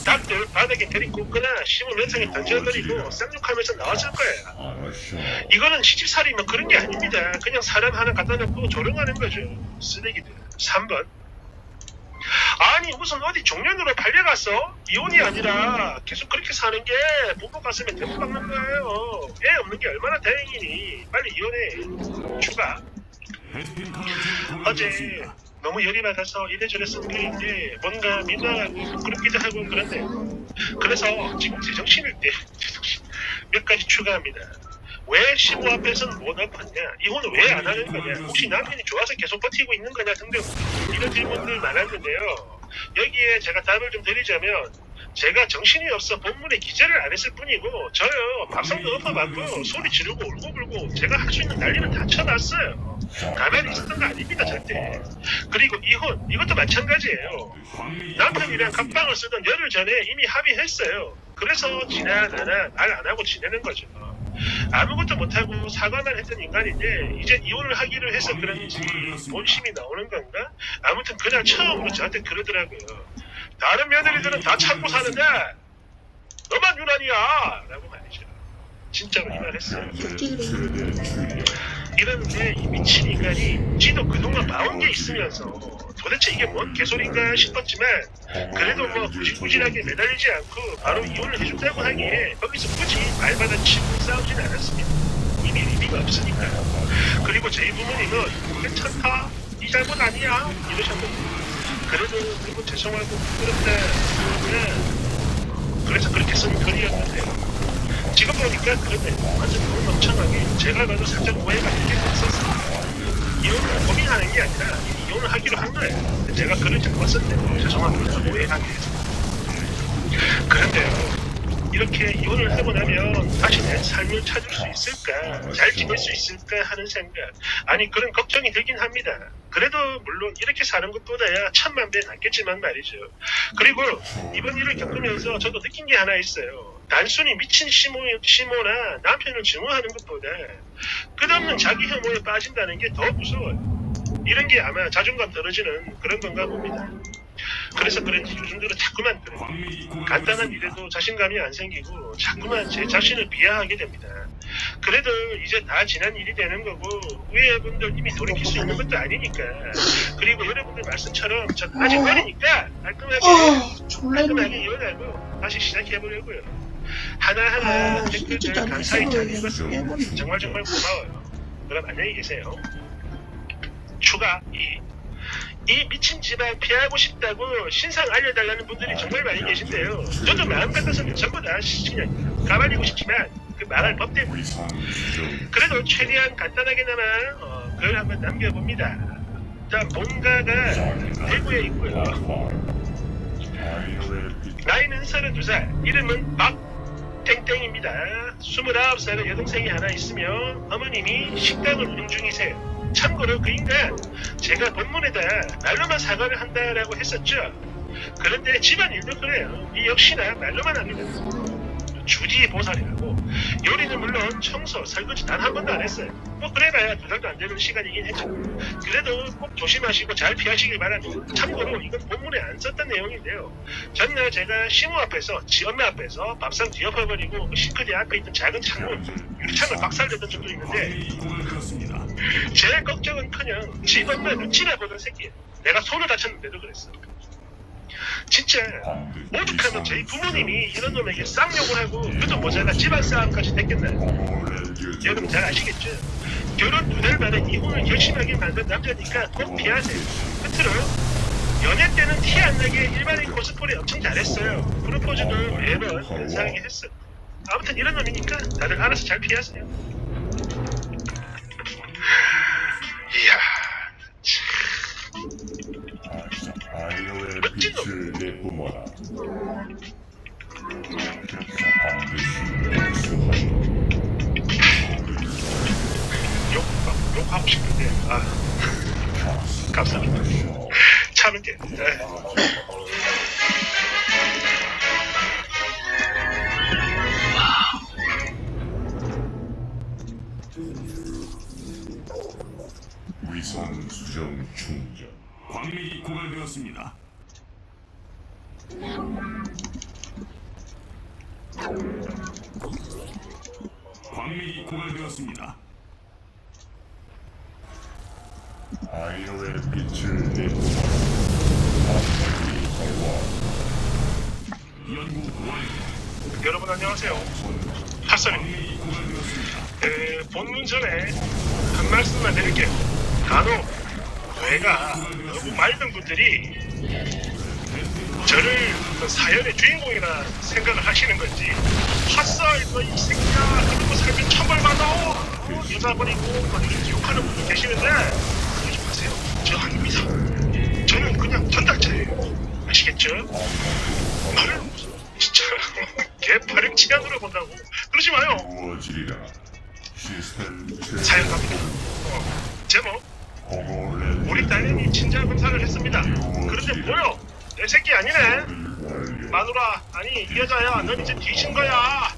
닭들 바닥에 데리고 오거나 시몬 면상에 던져버리고 쌍욕하면서 나왔을 거야. 이거는 시집살이면 그런 게 아닙니다. 그냥 사람 하나 갖다 놓고 조롱하는 거죠. 쓰레기들. 3번. 아니 무슨 어디 종년으로 팔려갔어? 이혼이 아니라 계속 그렇게 사는 게 부부 가슴에 대고 박는 거예요. 애 없는 게 얼마나 다행이니. 빨리 이혼해. 추가. 어제 너무 열이 받아서 이래저래 쓴 글인데 뭔가 민망하고 부끄럽기도 하고 그런데 그래서 지금 제정신일 때 몇 가지 추가합니다. 왜 시부 앞에서는 못 엎었냐? 이혼을 왜 안 하는 거냐? 혹시 남편이 좋아서 계속 버티고 있는 거냐? 등등 이런 질문들 많았는데요. 여기에 제가 답을 좀 드리자면 제가 정신이 없어 본문에 기재를 안 했을 뿐이고 저요 밥상도 엎어봤고 소리 지르고 울고불고 제가 할 수 있는 난리는 다 쳐놨어요. 가만히 있었던 거 아닙니다 절대. 그리고 이혼 이것도 마찬가지예요. 남편이랑 각방을 쓰던 열흘 전에 이미 합의했어요. 그래서 지나가나 말 안 하고 지내는 거죠. 아무것도 못하고 사과만 했던 인간인데 이제 이혼을 하기로 해서 그런지 본심이 나오는 건가? 아무튼 그날 처음으로 저한테 그러더라고요. 다른 며느리들은 다 참고 사는데 너만 유난이야 라고 말이죠. 진짜로 이 말 했어요. 이러는데 이 미친 인간이 지도 그동안 봐온 게 있으면서 도대체 이게 뭔 개소리인가 싶었지만 그래도 뭐 구질구질하게 매달리지 않고 바로 이혼을 해준다고 하기에 거기서 굳이 말받아 치고 싸우진 않았습니다. 이미 의미가 없으니까. 그리고 저희 부모님은 괜찮다 이 잘못 아니야 이러셨는데 그래도 너무 죄송하고 부끄럽다 그래서 그렇게 쓴 글이었는데 지금 보니까 그런데 완전 너무 멍청하게 제가 봐도 살짝 오해가 있게 됐었어요. 이혼을 고민하는 게 아니라 이혼을 하기로 한 거예요. 제가 글을 잘못 썼대요. 죄송합니다. 오해하게 해서. 그런데요. 이렇게 이혼을 하고 나면 다시 내 삶을 찾을 수 있을까? 잘 지낼 수 있을까? 하는 생각. 아니 그런 걱정이 들긴 합니다. 그래도 물론 이렇게 사는 것보다야 천만 배 낫겠지만 말이죠. 그리고 이번 일을 겪으면서 저도 느낀 게 하나 있어요. 단순히 미친 시모나 남편을 증오하는 것보다 끝없는 자기 혐오에 빠진다는 게 더 무서워요. 이런 게 아마 자존감 떨어지는 그런 건가 봅니다. 그래서 그런지 요즘 들어 자꾸만 그래요. 간단한 일에도 자신감이 안 생기고 자꾸만 제 자신을 비하하게 됩니다. 그래도 이제 다 지난 일이 되는 거고 위에 분들 이미 돌이킬 수 있는 것도 아니니까 그리고 여러분들 말씀처럼 전 아직 어리니까 깔끔하게 이혼하고 다시 시작해보려고요. 하나하나 댓글들 감사히 잘 읽었어요. 정말 고마워요. 그럼 안녕히 계세요. 추가 2. 이 미친 집안 피하고 싶다고 신상 알려달라는 분들이 정말 많이 계신데요. 저도 마음 같아서는 전부 다 그냥 가만히고 싶지만 그 말할 법 때문에 그래도 최대한 간단하게나마 글 한번 남겨봅니다. 자, 본가가 대구에 있고요. 나이는 32살, 이름은 박땡땡입니다. 29살의 여동생이 하나 있으며 어머님이 식당을 운영 중이세요. 참고로 그 인간 제가 본문에다 말로만 사과를 한다라고 했었죠. 그런데 집안일도 그래요. 이 역시나 말로만 합니다. 주지보살이라고 요리는 물론 청소, 설거지 단 한 번도 안 했어요. 뭐 그래봐야 2달도 안 되는 시간이긴 했죠. 그래도 꼭 조심하시고 잘 피하시길 바랍니다. 참고로 이건 본문에 안 썼던 내용인데요. 전날 제가 시모 앞에서 지 엄마 앞에서 밥상 뒤엎어버리고 그 싱크대 앞에 있던 작은 창문 유리창을 박살내던 적도 있는데 제 걱정은커녕 집 엄마 눈치나 보던 새끼 내가 손을 다쳤는데도 그랬어. 진짜 오죽하면 저희 부모님이 이런 놈에게 쌍욕을 하고 그도 모자라 집안 싸움까지 됐겠나요? 여러분 잘 아시겠죠? 결혼 2달 만에 이혼을 결심하게 만든 남자니까 꼭 피하세요. 끝으로 연애 때는 티 안 나게 일반인 코스프레 엄청 잘했어요. 프로포즈도 매번 연상하게 했어. 아무튼 이런 놈이니까 다들 알아서 잘 피하세요. 이야 아이오의 멋진 놈. 빛을 내뿜어라. 반드시 용서하리. 욕하고 싶은데 감사합니다. 참은 게 위성 수정 충전. 광맥이 고갈되었습니다. 광맥이 고갈되었습니다. 아이오의 빛을 내뿜어라. 광맥이 활활. 연구 완료. 여러분 안녕하세요. 핫선입니다. 광맥이 고갈되었습니다. 본문 전에 한 말씀만 드릴게요. 간혹 뇌가 너무 맑은 분들이 저를 그 사연의 주인공이라 생각을 하시는 건지 핫살 너이 새끼야 그러고 살면 처벌받아 여자 버리고 막 이렇게 욕하는 분들 계시는데 그러지 마세요. 저 아닙니다. 저는 그냥 전달자예요. 아시겠죠? 말을 진짜 개파력 치안으로 본다고 그러지 마요. 이루어지리라. 시스템 사연 갑니다. 제목 공허를 우리 딸내미 친자 검사를 했습니다. 그런데 뭐요? 내 새끼 아니네. 마누라 아니 이 여자야 넌 이제 뒤진 거야.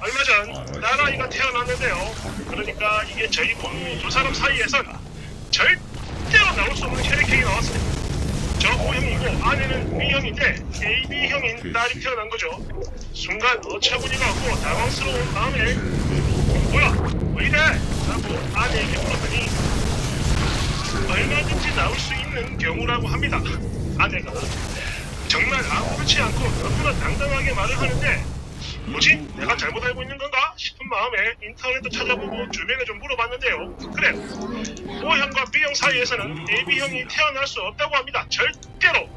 얼마 전 딸아이가 태어났는데요. 그러니까 이게 저희 부부 두 사람 사이에선 절대로 나올 수 없는 혈액형이 나왔습니다. 저 O형이고 아내는 B형인데 AB형인 딸이 태어난 거죠. 순간 어처구니가 없고 당황스러운 마음에 뭐야 왜 이래? 라고 아내에게 물었더니 얼마든지 나올 수 있는 경우라고 합니다. 아내가 정말 아무렇지 않고 너무나 당당하게 말을 하는데 뭐지? 내가 잘못 알고 있는 건가? 싶은 마음에 인터넷도 찾아보고 주변에 좀 물어봤는데요. 그래, O형과 B형 사이에서는 AB형이 태어날 수 없다고 합니다. 절대로.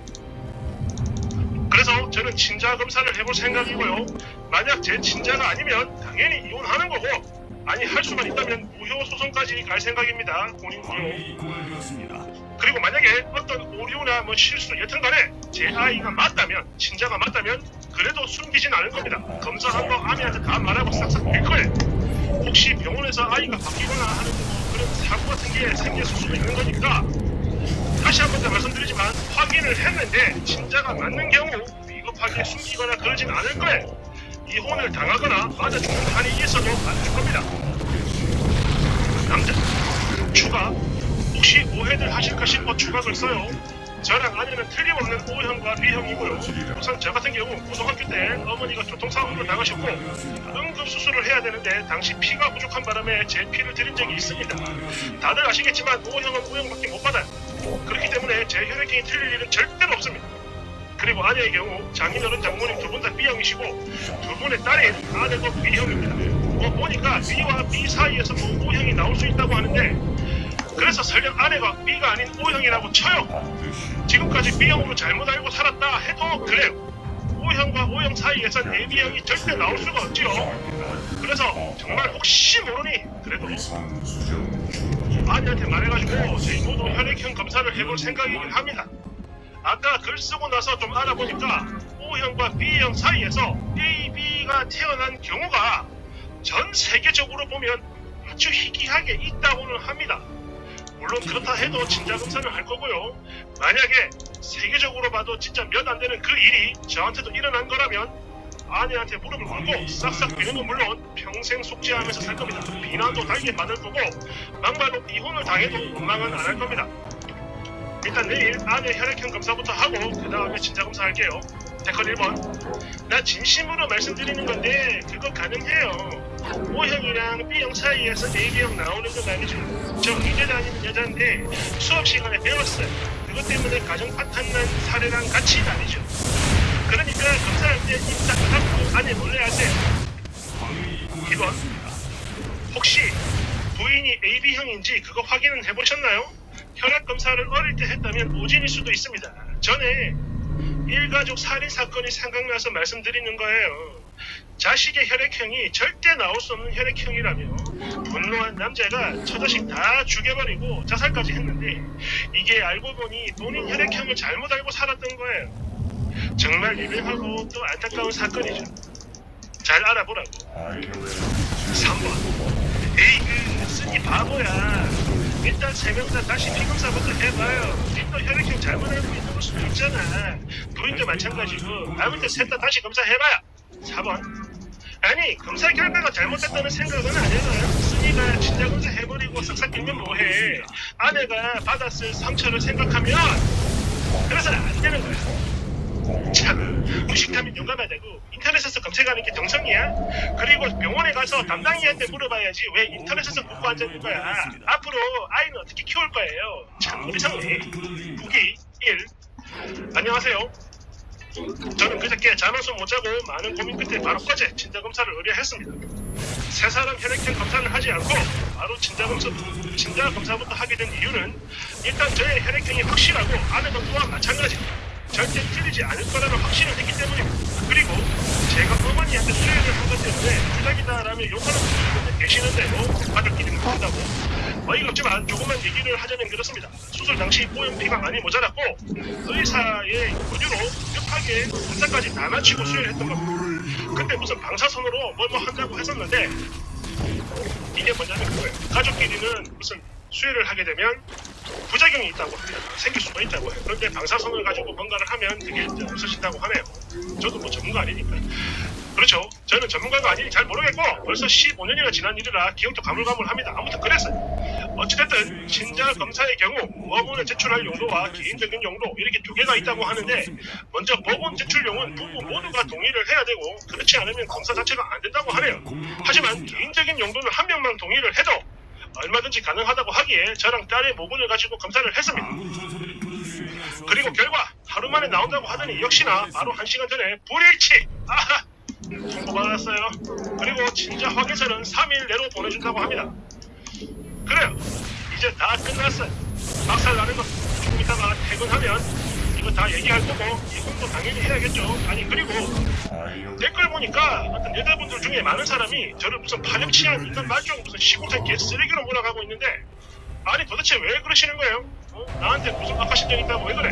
그래서 저는 친자 검사를 해볼 생각이고요. 만약 제 친자가 아니면 당연히 이혼하는 거고 아니 할 수만 있다면 무효 소송까지 갈 생각입니다. 본인 무효. 광맥이 고갈되었습니다. 그리고 만약에 어떤 오류나 뭐 실수 여튼간에 제 아이가 맞다면 친자가 맞다면 그래도 숨기진 않을 겁니다. 검사한 거 아내한테 다 말하고 싹싹 빌 거예요. 혹시 병원에서 아이가 바뀌거나 하는 뭐 그런 사고 같은 게 생길 수도 있는 거니까 다시 한 번 더 말씀드리지만 확인을 했는데 친자가 맞는 경우 비겁하게 숨기거나 그러진 않을 거예요. 이혼을 당하거나 맞아 죽는 한이 있어도 안 될 겁니다. 남자 추가 혹시 오해들 하실까 싶어 추가글 써요. 저랑 아내는 틀림없는 O형과 B형이고요. 우선 저 같은 경우 고등학교 때 어머니가 교통사고로 나가셨고 응급수술을 해야 되는데 당시 피가 부족한 바람에 제 피를 드린 적이 있습니다. 다들 아시겠지만 O형은 O형밖에 못 받아요. 그렇기 때문에 제 혈액형이 틀릴 일은 절대로 없습니다. 그리고 아내의 경우 장인어른 장모님 두 분 다 B형이시고 두 분의 딸인 아내도 B형입니다. 보니까 B와 B 사이에서 뭐 O형이 나올 수 있다고 하는데 그래서 설령 아내가 B가 아닌 O형이라고 쳐요. 지금까지 B형으로 잘못 알고 살았다 해도 그래요. O형과 O형 사이에선 AB형이 절대 나올 수가 없지요. 그래서 정말 혹시 모르니 그래도 위성 수정 충전. 아내한테 말해가지고 저희 모두 혈액형 검사를 해볼 생각이긴 합니다. 아까 글 쓰고 나서 좀 알아보니까 O형과 B형 사이에서 AB가 태어난 경우가 전 세계적으로 보면 아주 희귀하게 있다고는 합니다. 물론 그렇다 해도 친자 검사를 할 거고요. 만약에 세계적으로 봐도 진짜 몇 안 되는 그 일이 저한테도 일어난 거라면 아내한테 무릎을 꿇고 싹싹 비는 건 물론 평생 속죄하면서 살 겁니다. 비난도 달게 받을 거고 막말로 이혼을 당해도 원망은 안 할 겁니다. 일단 내일 아내 혈액형 검사부터 하고 그 다음에 친자 검사 할게요. 댓글 1번 나 진심으로 말씀드리는 건데 그거 가능해요. O형이랑 B형 사이에서 AB형 나오는 건 아니죠. 저 이제 다니는 여자인데 수업 시간에 배웠어요. 그것 때문에 가정 파탄난 사례랑 같이 다니죠. 그러니까 검사할 때 입 딱 닫고 안에 몰래 하세요. 광맥이 2번 고갈되었습니다. 혹시 부인이 AB형인지 그거 확인은 해보셨나요? 혈액 검사를 어릴 때 했다면 오진일 수도 있습니다. 전에 일가족 살인 사건이 생각나서 말씀드리는 거예요. 자식의 혈액형이 절대 나올 수 없는 혈액형이라며 분노한 남자가 처자식 다 죽여버리고 자살까지 했는데 이게 알고 보니 본인 혈액형을 잘못 알고 살았던 거예요. 정말 유명하고 또 안타까운 사건이죠. 잘 알아보라고. 아이오의 3번 에이 그 쓰니 바보야. 세 명 다 다시 피검사부터 해봐요. 님도 혈액형 잘못 알고 있는 걸 수도 있잖아. 부인도 마찬가지고 아무튼 셋 다 다시 검사해봐요. 4번. 아니 검사 결과가 잘못됐다는 생각은 안 해봐요. 순이가 진짜 검사 해버리고 싹싹 빌면 뭐해. 아내가 받았을 상처를 생각하면 그래서는 안 되는 거야. 참, 무식하면 용감해야 되고 인터넷에서 검색하는 게 정성이야? 그리고 병원에 가서 담당이한테 물어봐야지 왜 인터넷에서 묻고 앉아있는 거야. 앞으로 아이는 어떻게 키울 거예요? 참 어리석네. 보기 1. 안녕하세요. 저는 그저께 잠을 못 자고 많은 고민 끝에 바로 어제 진자검사를 의뢰했습니다. 세 사람 혈액형 검사를 하지 않고 바로 진자검사부터 하게 된 이유는 일단 저의 혈액형이 확실하고 아내도 또한 마찬가지입니다. 절대 틀리지 않을 거라는 확신을 했기 때문입니다. 그리고 제가 어머니한테 수혈을 한 것 때문에 부작이다라며 욕하는 분들이 계시는데도 가족끼리 모른다고 어이가 없지만 조금만 얘기를 하자면 그렇습니다. 수술 당시 뽀용피가 많이 모자랐고 의사의 권유로 급하게 검사까지 다 마치고 수혈했던 겁니다. 근데 무슨 방사선으로 뭐 한다고 했었는데 이게 뭐냐면 그거예요. 가족끼리는 무슨 수혈을 하게 되면 부작용이 있다고 합니다. 생길 수가 있다고 해요. 그런데 방사선을 가지고 뭔가를 하면 그게 이제 없어진다고 하네요. 저도 뭐 전문가 아니니까. 그렇죠. 저는 전문가가 아니니 잘 모르겠고 벌써 15년이나 지난 일이라 기억도 가물가물합니다. 아무튼 그랬어요. 어찌됐든 진자 검사의 경우 모본을 제출할 용도와 개인적인 용도 이렇게 두 개가 있다고 하는데 먼저 모본 제출용은 부부 모두가 동의를 해야 되고 그렇지 않으면 검사 자체가 안 된다고 하네요. 하지만 개인적인 용도는 한 명만 동의를 해도 얼마든지 가능하다고 하기에 저랑 딸의 모본을 가지고 검사를 했습니다. 그리고 결과 하루 만에 나온다고 하더니 역시나 바로 1시간 전에 불일치! 아하! 통보받았어요. 그리고 진짜 확인서는 3일 내로 보내준다고 합니다. 그래요. 이제 다 끝났어요. 박살 나는 거 조금 있다가 퇴근하면 이거 다 얘기할 거고 이분도 당연히 해야겠죠. 아니 그리고 댓글 보니까 어떤 여자분들 중에 많은 사람이 저를 무슨 파렴치한 인간 말종 무슨 시골산 개쓰레기로 몰아가고 있는데 아니 도대체 왜 그러시는 거예요? 나한테 무슨 악화 심정 있다고 왜 그래?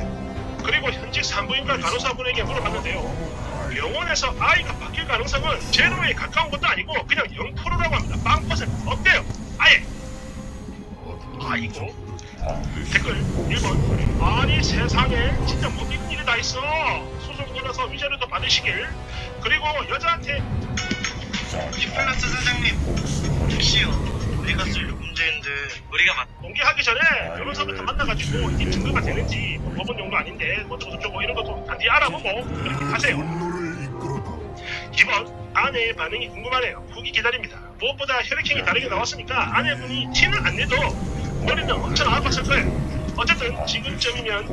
그리고 현직 산부인과 간호사분에게 물어봤는데요. 병원에서 아이가 바뀔 가능성은 제로에 가까운 것도 아니고 그냥 0%라고 합니다. 0% 없대요. 아예. 아이고. 댓글 1번. 아니 세상에 진짜 못 믿는 일이 다 있어. 소송 걸어서 위자료도 받으시길. 그리고 여자한테 히플라스 사장님 혹시요 우리가 쓸 문제인데 우리가 공개하기 전에 변호사부터 만나가지고 이게 증거가 되는지 뭐 법원 용도 아닌데 뭐 저거 이런 것도 단디 알아보고 그렇게 하세요. 2번 아내의 반응이 궁금하네요. 후기 기다립니다. 무엇보다 혈액형이 다르게 나왔으니까 아내분이 티는 안 내도 머리는 엄청 아팠을 거예요. 어쨌든 지금쯤이면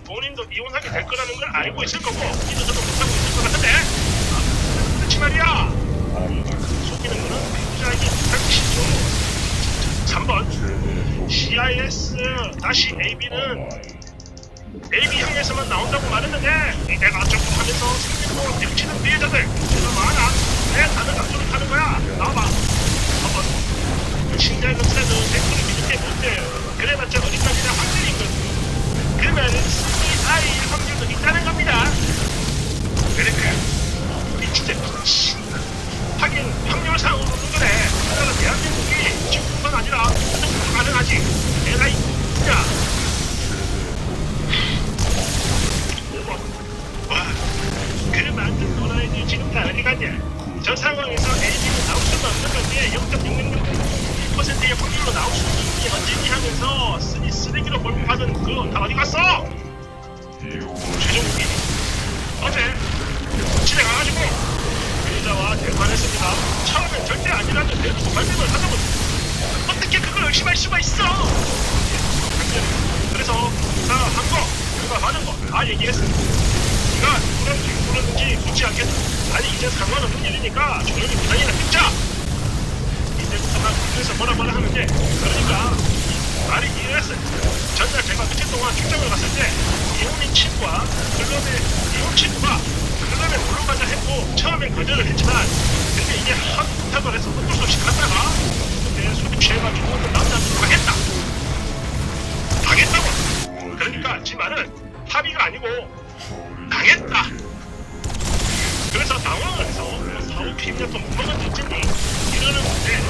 본인도 이혼하게 될 거라는 걸 알고 있을 거고 이도 저도 못하고 있을 것 같은데 그렇지 말이야. 속이는 거는 배우자에게 부탁이시죠. 3번 CIS-AB는 AB형에서만 나온다고 말했는데 내가 어쩌고 하면서 생기고 내치는 피해자들 너무 많아. 내 다들 각도를 타는 거야. 나와봐. 3번 신장 검사는 100% 믿을게 못해요. 그래봤자 어디까지나 확률이거든. 그 말은 승리 아이일 확률도 있다는 겁니다. 그래 우리 진짜 미친. 하긴 확률상으로는 그래. 그러나 대한민국이 지금뿐만 아니라 무조건 가능하지. 내가 있냐. 5번 와, 그 만든 노라이들 지금 다 어디 갔냐. 저 상황에서 AB는 나올 수가 없는 건데 0.001%의 확률로 나올 수 있는 게 언제니 하면서 쓰레기로 몰고 가던 그거 다 어디 갔어? 최종국이 어제 집에 가가지고 피해자와 대화했습니다. 처음엔 절대 아니라는 대놓고 발뺌을 하더군. 어떻게 그걸 의심할 수가 있어? 그래서 한 거, 그거 받은 거 다 얘기했습니다. 네가 누구든지 묻지 않겠다. 아니 이제 상관없는 일이니까 조용히 부산이나 끊자. 이제부터가 그래서 뭐라 하는데 그러니까 말이 이랬어요. 전날 제가 며칠 동안 출장을 갔을 때 이혼인 친구와 클럽의 이혼 친구가 클럽에 놀러 가자 했고 처음엔 거절을 했지만 근데 이게 한 부탁을 해서 어쩔 수 없이 갔다가 근데 술이 취해가지고 남자친구가 했다. 당했다고. 그러니까 지 말은 합의가 아니고 당했다. 그래서 당황을 해서 사후 피임약도 못 먹은 어쨌니 이러는 건데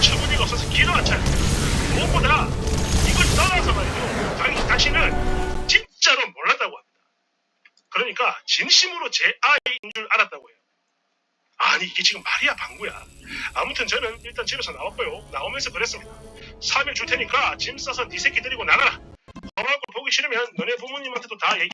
처분이가 없어서 길어왔잖아. 무엇보다 떠나서 말이죠. 당신은 진짜로 몰랐다고 합니다. 그러니까 진심으로 제 아이인 줄 알았다고 해요. 아니 이게 지금 말이야 방구야. 아무튼 저는 일단 집에서 나왔고요. 나오면서 그랬습니다. 3일 줄 테니까 짐 싸서 네 새끼 데리고 나가라. 험한 걸 보기 싫으면 너네 부모님한테도 다 얘기